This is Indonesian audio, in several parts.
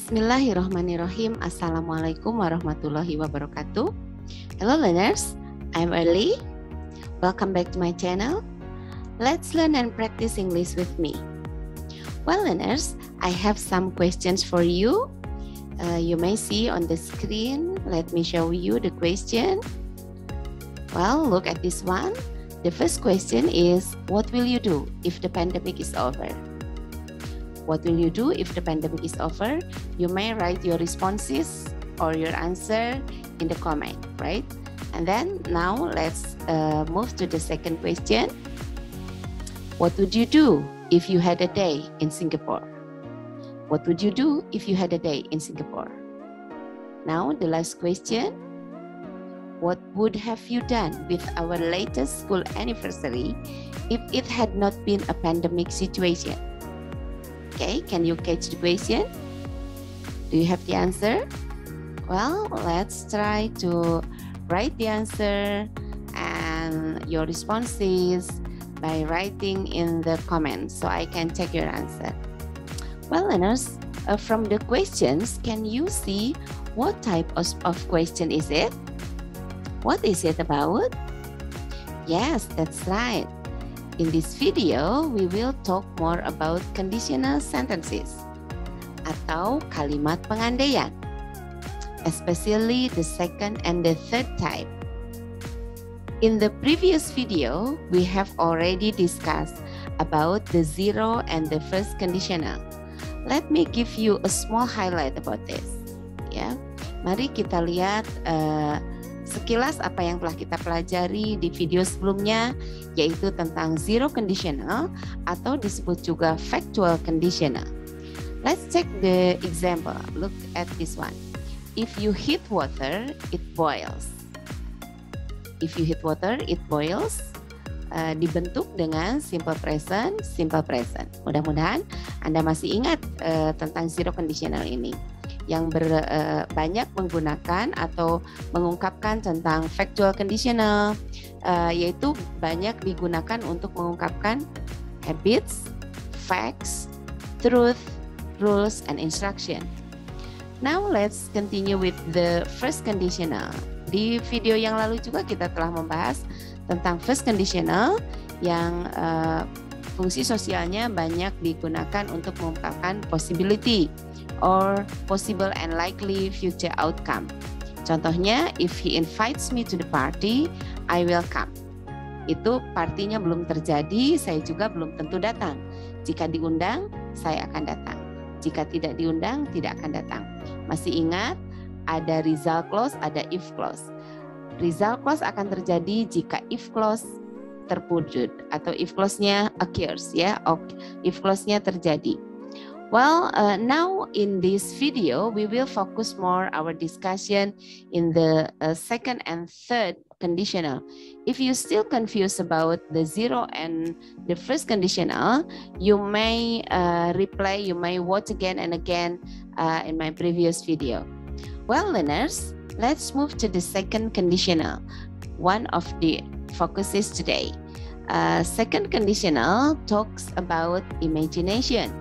Bismillahirrahmanirrahim. Assalamualaikum warahmatullahi wabarakatuh. Hello learners, I'm Early. Welcome back to my channel. Let's learn and practice English with me. Well learners, I have some questions for you. You may see on the screen. Let me show you the question. Well, look at this one. The first question is, what will you do if the pandemic is over? What will you do if the pandemic is over? You may write your responses or your answer in the comment, right? And then now let's move to the second question. What would you do if you had a day in Singapore? What would you do if you had a day in Singapore? Now the last question. What would have you done with our latest school anniversary if it had not been a pandemic situation? Okay, can you catch the question? Do you have the answer? Well, let's try to write the answer and your responses by writing in the comments so I can check your answer. Well, learners, from the questions, can you see what type of question is it? What is it about? Yes, that's right. In this video, we will talk more about conditional sentences atau kalimat pengandaian, especially the second and the third type. In the previous video, we have already discussed about the zero and the first conditional. Let me give you a small highlight about this. Ya, mari kita lihat sekilas apa yang telah kita pelajari di video sebelumnya, yaitu tentang zero conditional atau disebut juga factual conditional. Let's check the example. Look at this one. If you heat water, it boils. If you heat water, it boils. Dibentuk dengan simple present, simple present. Mudah-mudahan Anda masih ingat tentang zero conditional ini, yang banyak menggunakan atau mengungkapkan tentang factual conditional, yaitu banyak digunakan untuk mengungkapkan habits, facts, truth, rules, and instruction. Now let's continue with the first conditional. Di video yang lalu juga kita telah membahas tentang first conditional yang fungsi sosialnya banyak digunakan untuk mengungkapkan possibility or possible and likely future outcome. Contohnya, if he invites me to the party, I will come. Itu partinya belum terjadi, saya juga belum tentu datang. Jika diundang, saya akan datang. Jika tidak diundang, tidak akan datang. Masih ingat, ada result clause, ada if clause. Result clause akan terjadi jika if clause terwujud atau if clause-nya occurs, ya. If clause-nya terjadi. Well, now in this video, we will focus more our discussion in the second and third conditional. If you still confused about the zero and the first conditional, you may replay, you may watch again and again in my previous video. Well, learners, let's move to the second conditional, one of the focuses today. Second conditional talks about imagination.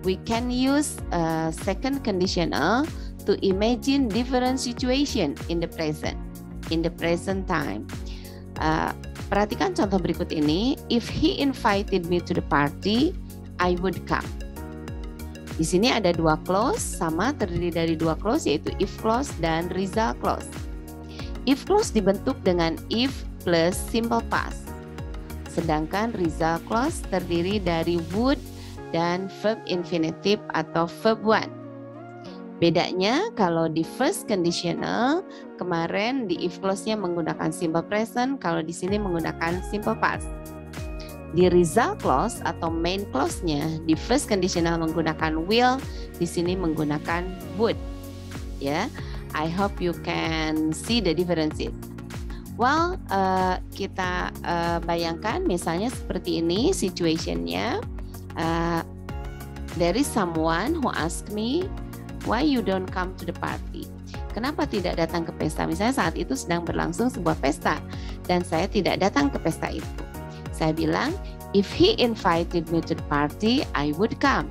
We can use second conditional to imagine different situation in the present time. Perhatikan contoh berikut ini. If he invited me to the party, I would come. Di sini ada dua clause, sama terdiri dari dua clause, yaitu if clause dan result clause. If clause dibentuk dengan if plus simple past, sedangkan result clause terdiri dari would dan verb infinitive atau verb one. Bedanya kalau di first conditional kemarin di if clause-nya menggunakan simple present, kalau di sini menggunakan simple past. Di result clause atau main clause-nya di first conditional menggunakan will, di sini menggunakan would. Ya, I hope you can see the differences. Well, kita bayangkan misalnya seperti ini situation-nya. There is someone who asked me, why you don't come to the party? Kenapa tidak datang ke pesta? Misalnya saat itu sedang berlangsung sebuah pesta dan saya tidak datang ke pesta itu. Saya bilang, if he invited me to the party, I would come.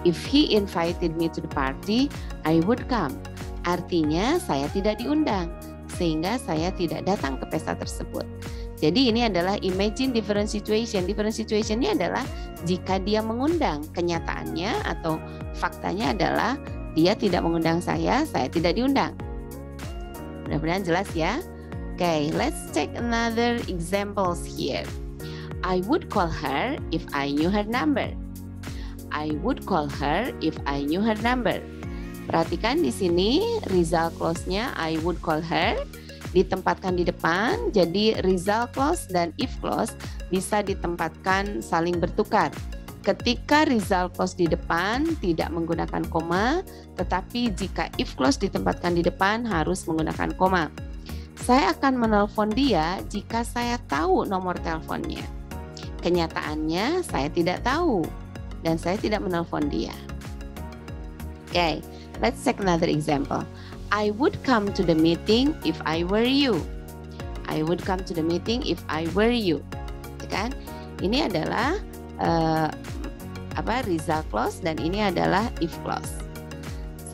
If he invited me to the party, I would come. Artinya saya tidak diundang, sehingga saya tidak datang ke pesta tersebut. Jadi ini adalah imagine different situation. Different situation-nya adalah jika dia mengundang. Kenyataannya atau faktanya adalah dia tidak mengundang saya tidak diundang. Mudah-mudahan jelas ya. Okay, let's check another examples here. I would call her if I knew her number. I would call her if I knew her number. Perhatikan di sini result clause-nya I would call her ditempatkan di depan. Jadi result clause dan if clause bisa ditempatkan saling bertukar. Ketika result clause di depan tidak menggunakan koma, tetapi jika if clause ditempatkan di depan harus menggunakan koma. Saya akan menelpon dia jika saya tahu nomor teleponnya. Kenyataannya saya tidak tahu dan saya tidak menelpon dia. Okay, let's check another example. I would come to the meeting if I were you. I would come to the meeting if I were you. Kan? Ini adalah result clause dan ini adalah if clause.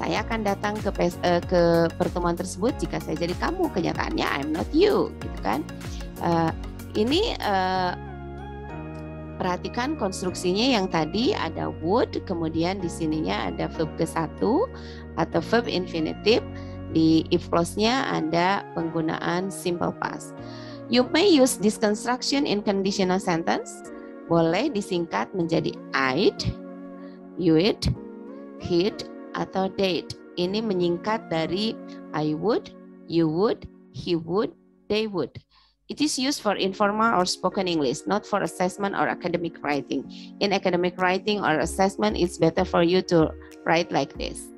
Saya akan datang ke pertemuan tersebut jika saya jadi kamu. Kenyataannya I'm not you, gitu kan? Perhatikan konstruksinya yang tadi ada would, kemudian di sininya ada verb ke-1 atau verb infinitive. Di if clause-nya ada penggunaan simple past. You may use this construction in conditional sentence. Boleh disingkat menjadi I'd, you'd, he'd, atau they'd. Ini menyingkat dari I would, you would, he would, they would. It is used for informal or spoken English, not for assessment or academic writing. In academic writing or assessment, it's better for you to write like this.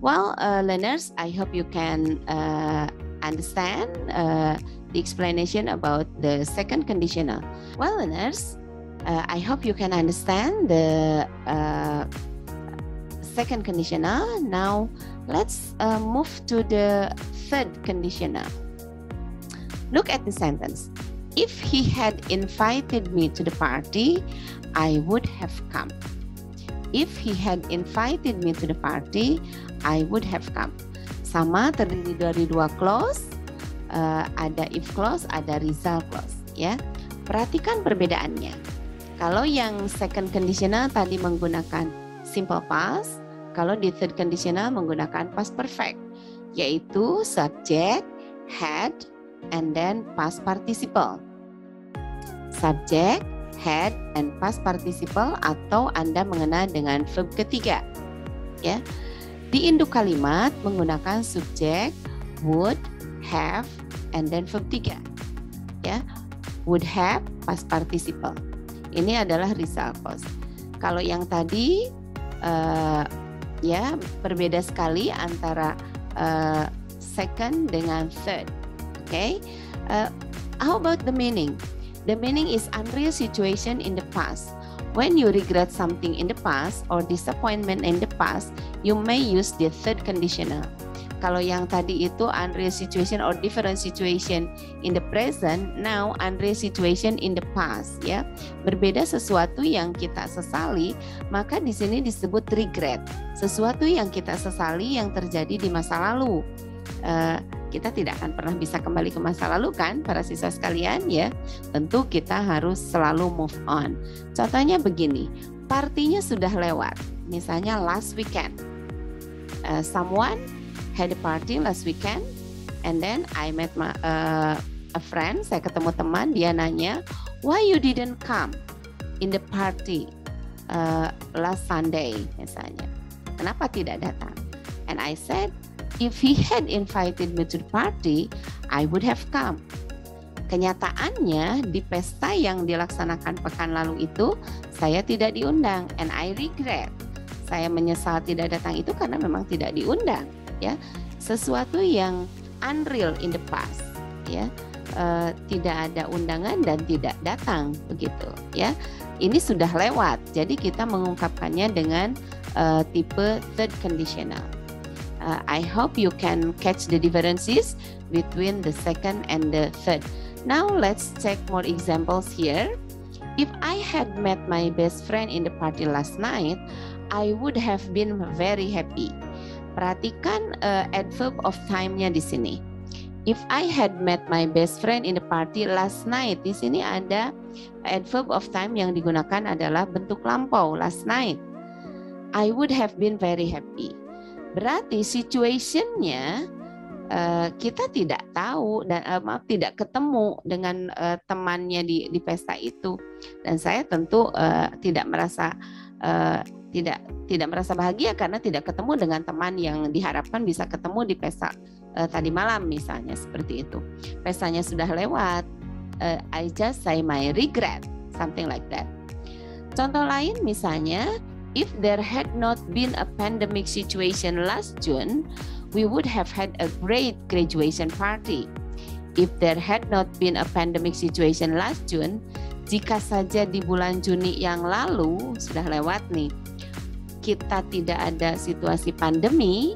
Well, learners, I hope you can understand the explanation about the second conditional. Well, learners, I hope you can understand the second conditional. Now, let's move to the third conditional. Look at the sentence. If he had invited me to the party, I would have come. If he had invited me to the party, I would have come. Sama, terdiri dari dua clause, ada if clause, ada result clause. Ya, perhatikan perbedaannya. Kalau yang second conditional tadi menggunakan simple past, kalau di third conditional menggunakan past perfect, yaitu subject, had, and then past participle. Subject, had, and past participle atau Anda mengenal dengan verb ketiga. Ya. Di induk kalimat menggunakan subject, would, have, and then verb 3. Ya. Would have, past participle. Ini adalah result clause. Kalau yang tadi berbeda sekali antara second dengan third. Okay, how about the meaning? The meaning is unreal situation in the past. When you regret something in the past or disappointment in the past, you may use the third conditional. Kalau yang tadi itu unreal situation or different situation in the present, now unreal situation in the past. Ya, berbeda sesuatu yang kita sesali, maka di sini disebut regret. Sesuatu yang kita sesali yang terjadi di masa lalu. Kita tidak akan pernah bisa kembali ke masa lalu kan para siswa sekalian ya. Tentu kita harus selalu move on. Contohnya begini, partinya sudah lewat. Misalnya last weekend. Someone had a party last weekend and then I met a friend, saya ketemu teman, dia nanya, why you didn't come in the party last Sunday misalnya. Kenapa tidak datang? And I said, if he had invited me to the party, I would have come. Kenyataannya di pesta yang dilaksanakan pekan lalu itu saya tidak diundang and I regret. Saya menyesal tidak datang itu karena memang tidak diundang. Ya, sesuatu yang unreal in the past. Ya, tidak ada undangan dan tidak datang begitu. Ya, ini sudah lewat. Jadi kita mengungkapkannya dengan tipe third conditional. I hope you can catch the differences between the second and the third. Now let's check more examples here. If I had met my best friend in the party last night, I would have been very happy. Perhatikan adverb of time-nya di sini. If I had met my best friend in the party last night. Di sini ada adverb of time yang digunakan adalah bentuk lampau, last night. I would have been very happy. Berarti situation-nya kita tidak tahu dan tidak ketemu dengan temannya di pesta itu, dan saya tentu tidak merasa bahagia karena tidak ketemu dengan teman yang diharapkan bisa ketemu di pesta tadi malam misalnya, seperti itu. Pestanya sudah lewat. I just say my regret, something like that. Contoh lain misalnya, if there had not been a pandemic situation last June, we would have had a great graduation party. If there had not been a pandemic situation last June, jika saja di bulan Juni yang lalu sudah lewat nih, kita tidak ada situasi pandemi,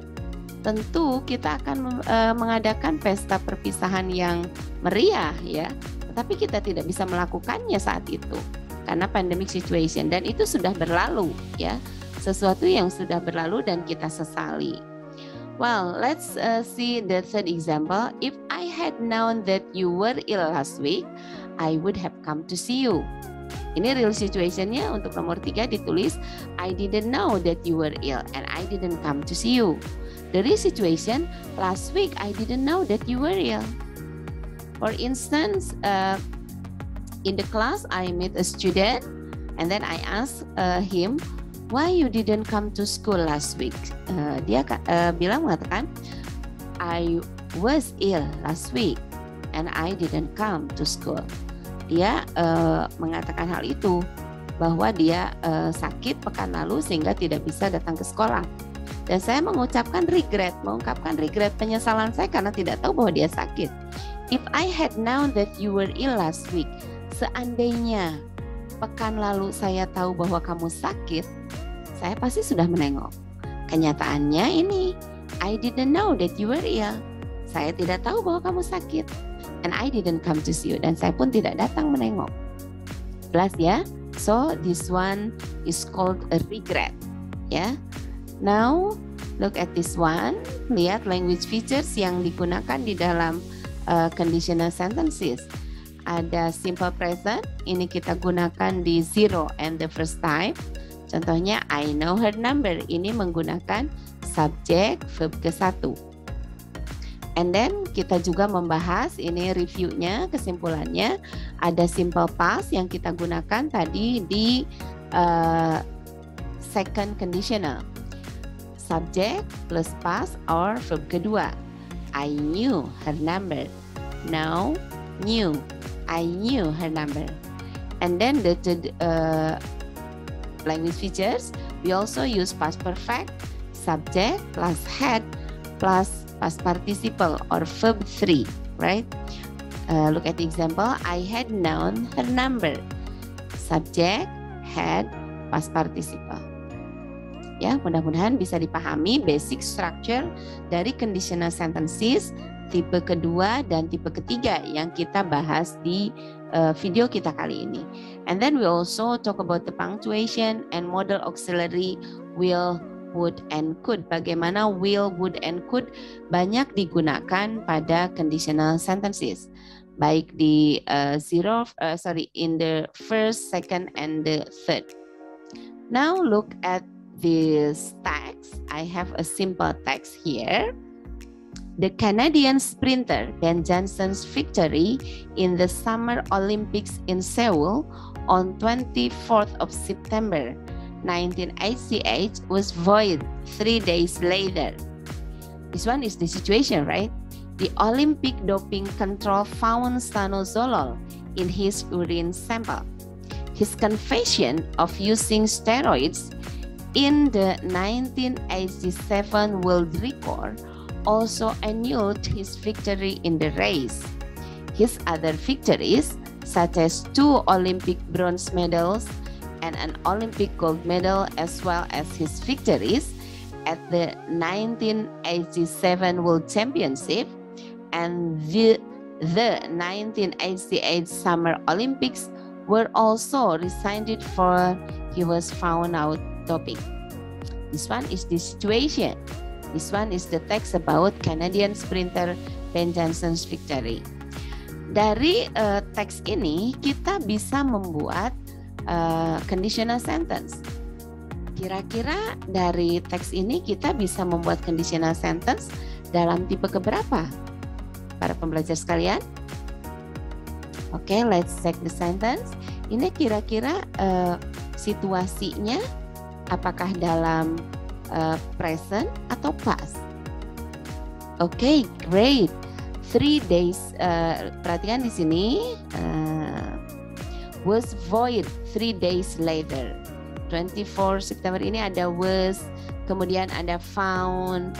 tentu kita akan mengadakan pesta perpisahan yang meriah ya. Tetapi kita tidak bisa melakukannya saat itu karena pandemic situation, dan itu sudah berlalu ya. Sesuatu yang sudah berlalu dan kita sesali. Well, let's see the third example. If I had known that you were ill last week, I would have come to see you. Ini real situation-nya. Untuk nomor 3 ditulis, I didn't know that you were ill and I didn't come to see you. The real situation, last week I didn't know that you were ill. For instance, in the class I met a student and then I asked him, why you didn't come to school last week? Dia mengatakan, I was ill last week and I didn't come to school. Dia mengatakan hal itu, bahwa dia sakit pekan lalu sehingga tidak bisa datang ke sekolah. Dan saya mengungkapkan regret penyesalan saya karena tidak tahu bahwa dia sakit. If I had known that you were ill last week, seandainya pekan lalu saya tahu bahwa kamu sakit, saya pasti sudah menengok. Kenyataannya ini, I didn't know that you were ill. Saya tidak tahu bahwa kamu sakit. And I didn't come to see you. Dan saya pun tidak datang menengok. Jelas ya? So, this one is called a regret. Ya. Now, look at this one. Lihat language features yang digunakan di dalam conditional sentences. Ada simple present. Ini kita gunakan di zero and the first time. Contohnya, I know her number. Ini menggunakan subjek verb ke-1. And then kita juga membahas, ini reviewnya, kesimpulannya. Ada simple past yang kita gunakan tadi di second conditional. Subjek plus past or verb kedua. I knew her number. Now, knew. I knew her number. And then the language features, we also use past perfect, subject plus had plus past participle or verb 3, right? Look at the example. I had known her number. Subject, had, past participle. Ya, mudah-mudahan bisa dipahami basic structure dari conditional sentences tipe kedua dan tipe ketiga yang kita bahas di video kita kali ini. And then we also talk about the punctuation and modal auxiliary will, would, and could. Bagaimana will, would, and could banyak digunakan pada conditional sentences, baik di in the first, second, and the third. Now look at this text. I have a simple text here. The Canadian sprinter Ben Johnson's victory in the Summer Olympics in Seoul on 24th of September 1988 was void 3 days later. This one is the situation, right? The Olympic doping control found stanozolol in his urine sample. His confession of using steroids in the 1987 world record also annulled his victory in the race. His other victories, such as 2 Olympic bronze medals and an Olympic gold medal, as well as his victories at the 1987 World Championship and the 1988 Summer Olympics, were also rescinded for he was found out doping. This one is the situation. This one is the text about Canadian sprinter Ben Johnson's victory. Dari teks ini kita bisa membuat conditional sentence. Kira-kira dari teks ini kita bisa membuat conditional sentence dalam tipe keberapa? Para pembelajar sekalian. Oke, let's check the sentence. Ini kira-kira situasinya apakah dalam present atau past? Oke, great. 3 days. Perhatikan di sini. Was void 3 days later. 24 September ini ada was, kemudian ada found,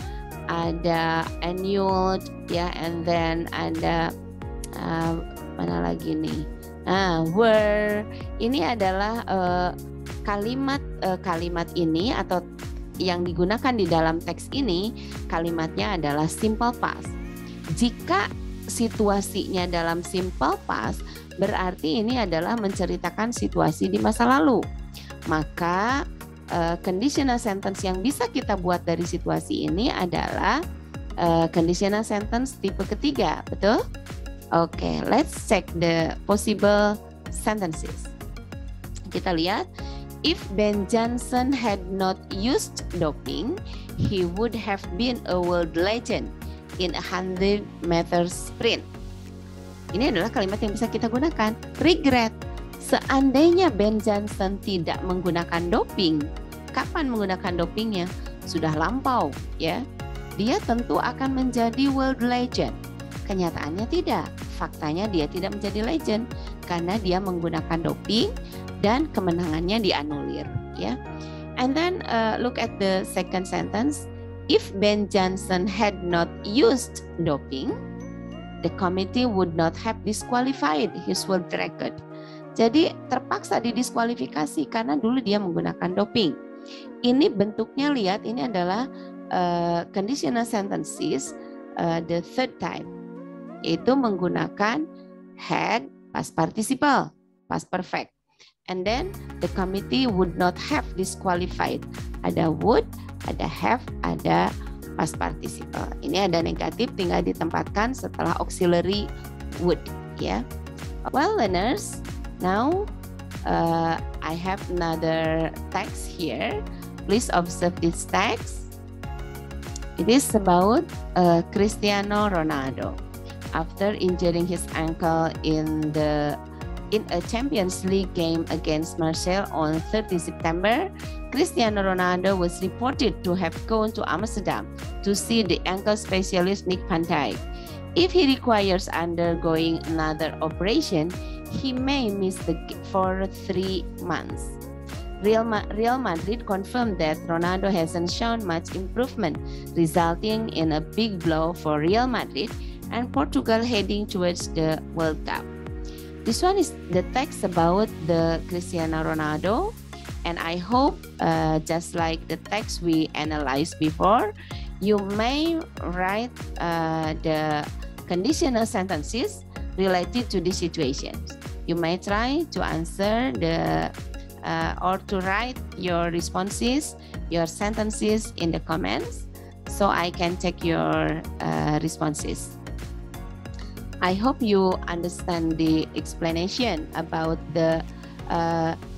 ada annulled, ya, and then ada mana lagi nih? Were. Ini adalah kalimat ini atau yang digunakan di dalam teks ini, kalimatnya adalah simple past. Jika situasinya dalam simple past, berarti ini adalah menceritakan situasi di masa lalu. Maka conditional sentence yang bisa kita buat dari situasi ini adalah conditional sentence tipe ketiga, betul? Oke, let's check the possible sentences. Kita lihat, if Ben Johnson had not used doping, he would have been a world legend in a 100-meter sprint. Ini adalah kalimat yang bisa kita gunakan. Regret. Seandainya Ben Johnson tidak menggunakan doping, kapan menggunakan dopingnya? Sudah lampau, ya. Dia tentu akan menjadi world legend. Kenyataannya tidak. Faktanya dia tidak menjadi legend karena dia menggunakan doping dan kemenangannya dianulir, ya. And then look at the second sentence. If Ben Johnson had not used doping, the committee would not have disqualified his world record. Jadi terpaksa didiskualifikasi karena dulu dia menggunakan doping. Ini bentuknya, lihat, ini adalah conditional sentences the third type, yaitu menggunakan had, past participle, past perfect. And then the committee would not have disqualified. Ada would, ada have, ada past participle. Ini ada negatif, tinggal ditempatkan setelah auxiliary would, ya. Well, learners, now I have another text here. Please observe this text. It is about Cristiano Ronaldo. After injuring his ankle in a Champions League game against Marseille on 30 September, Cristiano Ronaldo was reported to have gone to Amsterdam to see the ankle specialist Nick van Dijk. If he requires undergoing another operation, he may miss for 3 months. Real Madrid confirmed that Ronaldo hasn't shown much improvement, resulting in a big blow for Real Madrid and Portugal heading towards the World Cup. This one is the text about the Cristiano Ronaldo, and I hope just like the text we analyzed before, you may write the conditional sentences related to the situations. You may try to answer or to write your responses, your sentences in the comments, so I can check your responses. I hope you understand the explanation about the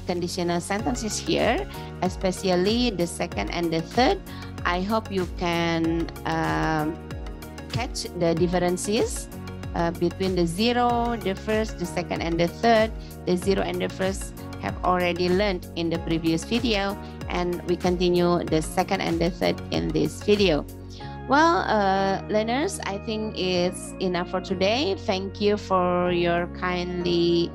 conditional sentences here, especially the second and the third. I hope you can catch the differences between the zero, the first, the second, and the third. The zero and the first have already learned in the previous video, and we continue the second and the third in this video. Well, learners, I think it's enough for today. Thank you for your kindly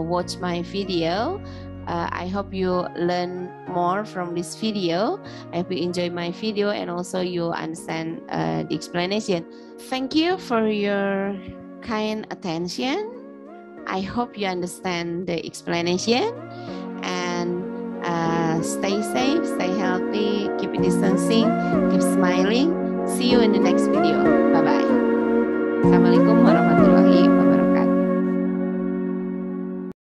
watch my video. I hope you learn more from this video. I hope you enjoy my video and also you understand the explanation. Thank you for your kind attention. I hope you understand the explanation, and stay safe, stay healthy, keep distancing, keep smiling. See you in the next video. Bye-bye. Assalamualaikum warahmatullahi wabarakatuh.